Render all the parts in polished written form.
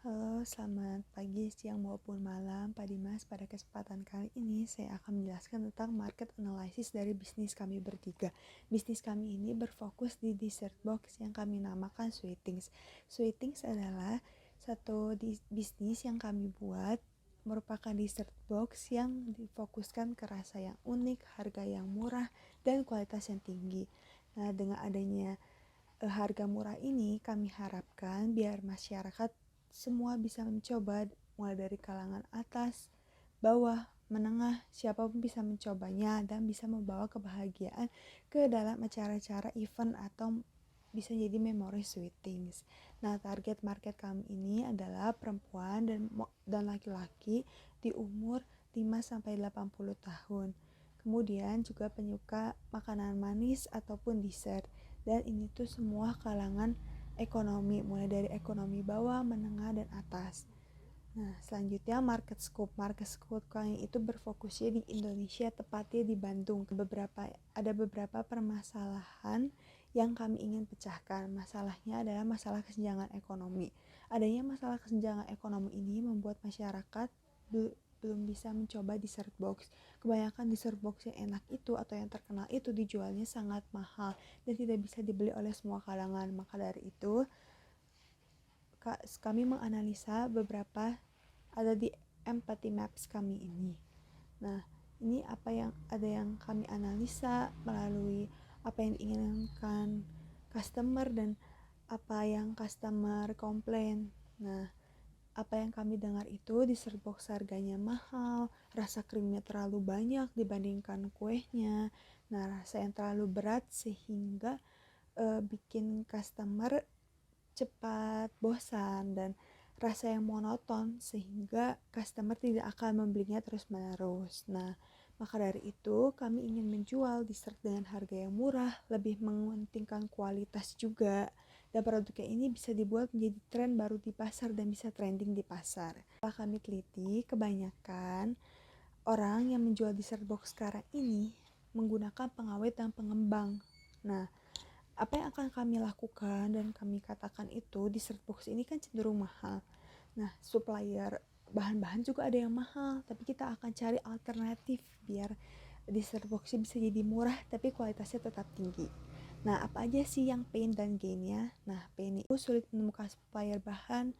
Halo, selamat pagi, siang maupun malam Pak Dimas. Pada kesempatan kali ini saya akan menjelaskan tentang market analysis dari bisnis kami bertiga. Bisnis kami ini berfokus di dessert box yang kami namakan Sweetings. Sweetings adalah satu bisnis yang kami buat, merupakan dessert box yang difokuskan ke rasa yang unik, harga yang murah, dan kualitas yang tinggi. Nah, dengan adanya harga murah ini kami harapkan biar masyarakat semua bisa mencoba, mulai dari kalangan atas, bawah, menengah, siapapun bisa mencobanya dan bisa membawa kebahagiaan ke dalam acara-acara event atau bisa jadi memori sweetings. Nah, target market kami ini adalah perempuan dan laki-laki di umur 5-80 tahun. Kemudian juga penyuka makanan manis ataupun dessert. Dan ini tuh semua kalangan ekonomi, mulai dari ekonomi bawah, menengah, dan atas. Nah, selanjutnya market scope. Market scope kami itu berfokusnya di Indonesia, tepatnya di Bandung. Ada beberapa permasalahan yang kami ingin pecahkan. Masalahnya adalah masalah kesenjangan ekonomi. Adanya masalah kesenjangan ekonomi ini membuat masyarakat belum bisa mencoba dessert box. Kebanyakan dessert box yang enak itu atau yang terkenal itu dijualnya sangat mahal dan tidak bisa dibeli oleh semua kalangan. Maka dari itu kami menganalisa beberapa ada di empathy maps kami ini. Nah, ini ada yang kami analisa melalui apa yang diinginkan customer dan apa yang customer komplain. Nah, apa yang kami dengar itu dessert box harganya mahal, rasa krimnya terlalu banyak dibandingkan kuehnya. Nah, rasa yang terlalu berat sehingga bikin customer cepat bosan, dan rasa yang monoton sehingga customer tidak akan membelinya terus-menerus. Nah, maka dari itu kami ingin menjual dessert dengan harga yang murah, lebih mementingkan kualitas juga. Dan produknya ini bisa dibuat menjadi tren baru di pasar dan bisa trending di pasar. Setelah kami teliti, kebanyakan orang yang menjual dessert box sekarang ini menggunakan pengawet dan pengembang. Nah, apa yang akan kami lakukan dan kami katakan itu dessert box ini kan cenderung mahal. Nah, supplier bahan-bahan juga ada yang mahal, tapi kita akan cari alternatif biar dessert boxnya bisa jadi murah tapi kualitasnya tetap tinggi. Nah, apa aja sih yang pain dan gainnya? Nah, pain itu sulit menemukan supplier bahan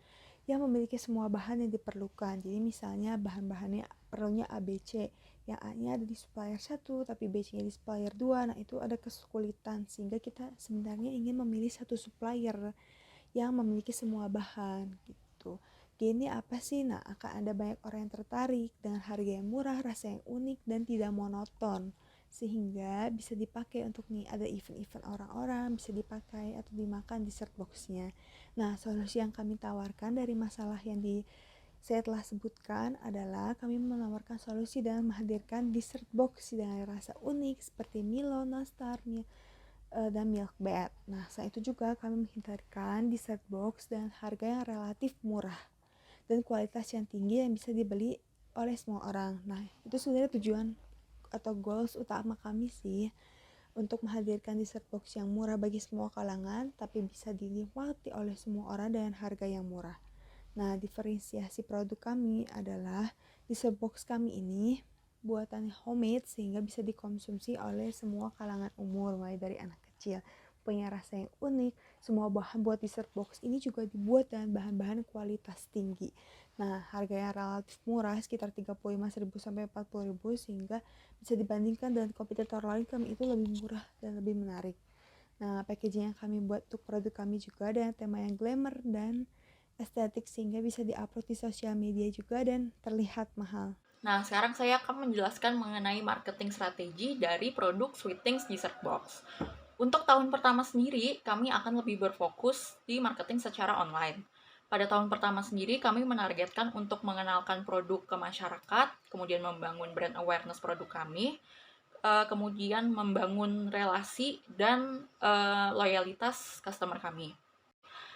yang memiliki semua bahan yang diperlukan. Jadi misalnya bahan-bahannya perlunya ABC, yang A-nya ada di supplier 1 tapi B-nya di supplier 2. Nah, itu ada kesulitan sehingga kita sebenarnya ingin memilih satu supplier yang memiliki semua bahan gitu. Gainnya apa sih? Nah, akan ada banyak orang yang tertarik dengan harga yang murah, rasa yang unik, dan tidak monoton. Sehingga bisa dipakai untuk nih ada event-event orang-orang, bisa dipakai atau dimakan dessert boxnya. Nah, solusi yang kami tawarkan dari masalah yang saya telah sebutkan adalah kami menawarkan solusi dengan menghadirkan dessert box dengan rasa unik seperti Milo, Nastar, dan milk bed. Nah, selain itu juga kami menghindarkan dessert box dengan harga yang relatif murah dan kualitas yang tinggi yang bisa dibeli oleh semua orang. Nah, itu sebenarnya tujuan atau goals utama kami sih, untuk menghadirkan dessert box yang murah bagi semua kalangan tapi bisa dinikmati oleh semua orang dengan harga yang murah. Nah, diferensiasi produk kami adalah dessert box kami ini buatan homemade sehingga bisa dikonsumsi oleh semua kalangan umur, mulai dari anak kecil. Punya rasa yang unik, semua bahan buat dessert box ini juga dibuat dengan bahan-bahan kualitas tinggi. Nah, harganya relatif murah, sekitar 35.000 sampai 40.000, sehingga bisa dibandingkan dengan kompetitor lain kami itu lebih murah dan lebih menarik. Nah, packaging yang kami buat untuk produk kami juga dengan tema yang glamour dan estetik sehingga bisa diupload di sosial media juga dan terlihat mahal. Nah, sekarang saya akan menjelaskan mengenai marketing strategi dari produk Sweetings Dessert Box. Untuk tahun pertama sendiri, kami akan lebih berfokus di marketing secara online. Pada tahun pertama sendiri, kami menargetkan untuk mengenalkan produk ke masyarakat, kemudian membangun brand awareness produk kami, kemudian membangun relasi dan loyalitas customer kami.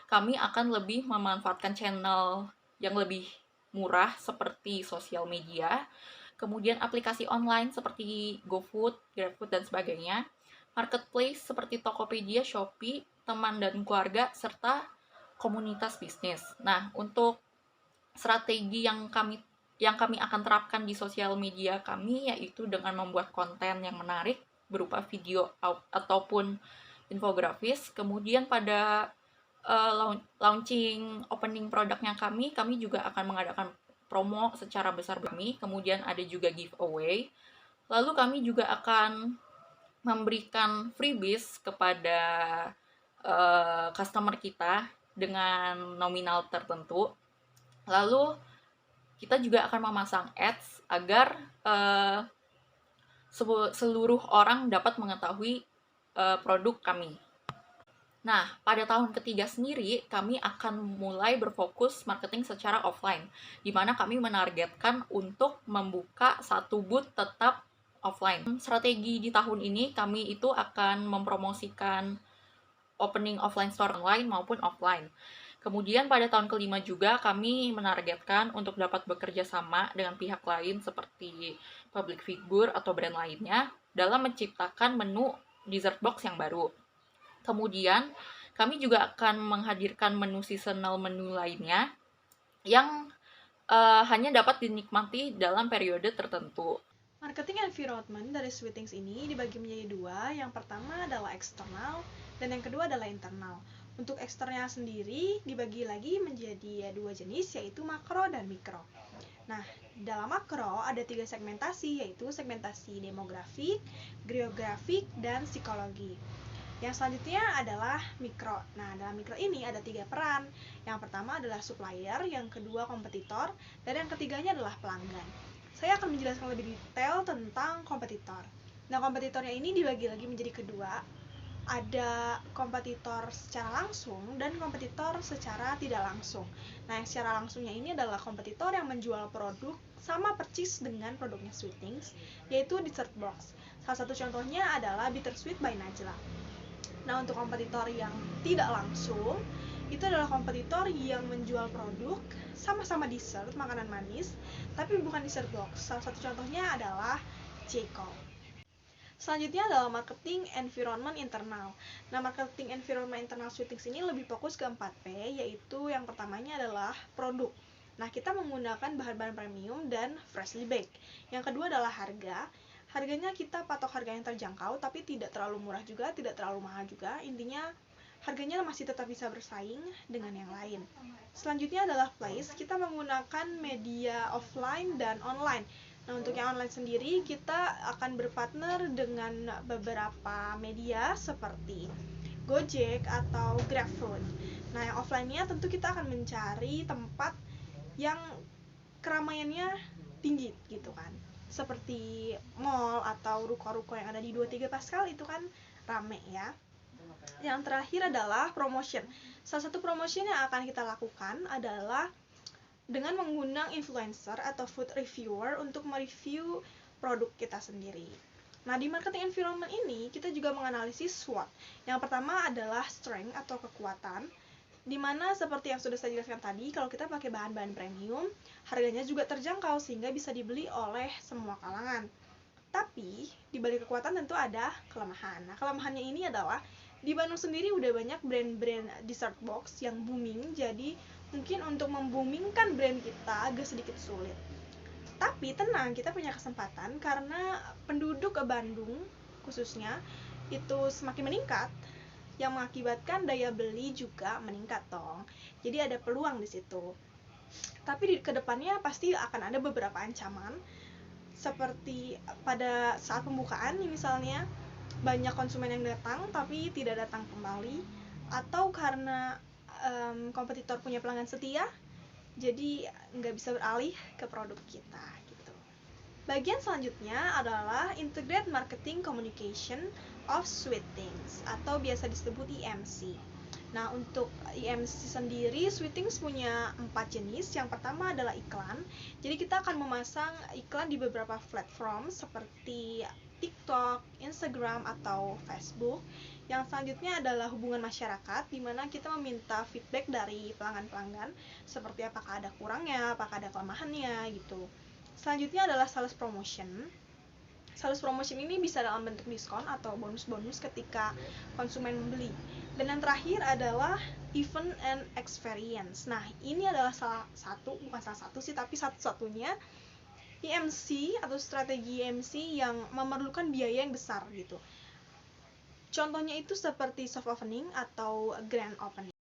Kami akan lebih memanfaatkan channel yang lebih murah seperti sosial media, kemudian aplikasi online seperti GoFood, GrabFood, dan sebagainya, marketplace seperti Tokopedia, Shopee, teman dan keluarga, serta komunitas bisnis. Nah, untuk strategi yang kami akan terapkan di sosial media kami yaitu dengan membuat konten yang menarik berupa video ataupun infografis. Kemudian pada launching opening produknya kami juga akan mengadakan promo secara besar kami. Kemudian ada juga giveaway. Lalu kami juga akan memberikan freebies kepada customer kita dengan nominal tertentu. Lalu kita juga akan memasang ads agar seluruh orang dapat mengetahui produk kami. Nah, pada tahun ketiga sendiri, kami akan mulai berfokus marketing secara offline, di mana kami menargetkan untuk membuka satu booth tetap offline. Strategi di tahun ini, kami itu akan mempromosikan opening offline store online maupun offline. Kemudian pada tahun kelima juga kami menargetkan untuk dapat bekerja sama dengan pihak lain seperti public figure atau brand lainnya dalam menciptakan menu dessert box yang baru. Kemudian kami juga akan menghadirkan menu seasonal menu lainnya yang hanya dapat dinikmati dalam periode tertentu. Marketing environment dari Sweetings ini dibagi menjadi dua. Yang pertama adalah eksternal dan yang kedua adalah internal. Untuk eksternal sendiri dibagi lagi menjadi dua jenis, yaitu makro dan mikro. Nah, dalam makro ada 3 segmentasi, yaitu segmentasi demografik, geografik, dan psikologi. Yang selanjutnya adalah mikro. Nah, dalam mikro ini ada 3 peran. Yang pertama adalah supplier, yang kedua kompetitor, dan yang ketiganya adalah pelanggan. Saya akan menjelaskan lebih detail tentang kompetitor. Nah, kompetitornya ini dibagi lagi menjadi kedua. Ada kompetitor secara langsung dan kompetitor secara tidak langsung. Nah, yang secara langsungnya ini adalah kompetitor yang menjual produk sama persis dengan produknya Sweetings, yaitu dessert box. Salah satu contohnya adalah Bittersweet by Najla. Nah, untuk kompetitor yang tidak langsung, itu adalah kompetitor yang menjual produk sama-sama dessert, makanan manis, tapi bukan dessert box. Salah satu contohnya adalah J.Co. Selanjutnya adalah marketing environment internal. Nah, marketing environment internal Sweetings ini lebih fokus ke 4P, yaitu yang pertamanya adalah produk. Nah, kita menggunakan bahan-bahan premium dan freshly baked. Yang kedua adalah harga. Harganya kita patok harga yang terjangkau, tapi tidak terlalu murah juga, tidak terlalu mahal juga. Intinya, harganya masih tetap bisa bersaing dengan yang lain. Selanjutnya adalah place. Kita menggunakan media offline dan online. Nah, untuk yang online sendiri, kita akan berpartner dengan beberapa media seperti Gojek atau GrabFood. Nah, yang offline-nya tentu kita akan mencari tempat yang keramaiannya tinggi gitu kan. Seperti mall atau ruko-ruko yang ada di 23 Pascal itu kan rame ya. Yang terakhir adalah promotion. Salah satu promotion yang akan kita lakukan adalah dengan mengundang influencer atau food reviewer untuk mereview produk kita sendiri. Nah, di marketing environment ini kita juga menganalisis SWOT. Yang pertama adalah strength atau kekuatan, di mana seperti yang sudah saya jelaskan tadi, kalau kita pakai bahan-bahan premium, harganya juga terjangkau sehingga bisa dibeli oleh semua kalangan. Tapi di balik kekuatan tentu ada kelemahan. Nah, kelemahannya ini adalah di Bandung sendiri udah banyak brand-brand dessert box yang booming, jadi mungkin untuk memboomingkan brand kita agak sedikit sulit. Tapi tenang, kita punya kesempatan karena penduduk Bandung khususnya itu semakin meningkat, yang mengakibatkan daya beli juga meningkat dong. Jadi ada peluang di situ. Tapi di kedepannya pasti akan ada beberapa ancaman, seperti pada saat pembukaan misalnya banyak konsumen yang datang tapi tidak datang kembali, atau karena kompetitor punya pelanggan setia, jadi nggak bisa beralih ke produk kita gitu. Bagian selanjutnya adalah Integrated Marketing Communication of Sweetings atau biasa disebut IMC. Nah, untuk IMC sendiri, Sweetings punya 4 jenis. Yang pertama adalah iklan. Jadi kita akan memasang iklan di beberapa platform seperti TikTok, Instagram, atau Facebook. Yang selanjutnya adalah hubungan masyarakat, di mana kita meminta feedback dari pelanggan-pelanggan seperti apakah ada kurangnya, apakah ada kelemahannya gitu. Selanjutnya adalah sales promotion. Sales promotion ini bisa dalam bentuk diskon atau bonus-bonus ketika konsumen membeli. Dan yang terakhir adalah event and experience. Nah, ini adalah bukan salah satu sih, tapi satu-satunya EMC atau strategi EMC yang memerlukan biaya yang besar gitu. Contohnya itu seperti soft opening atau grand opening.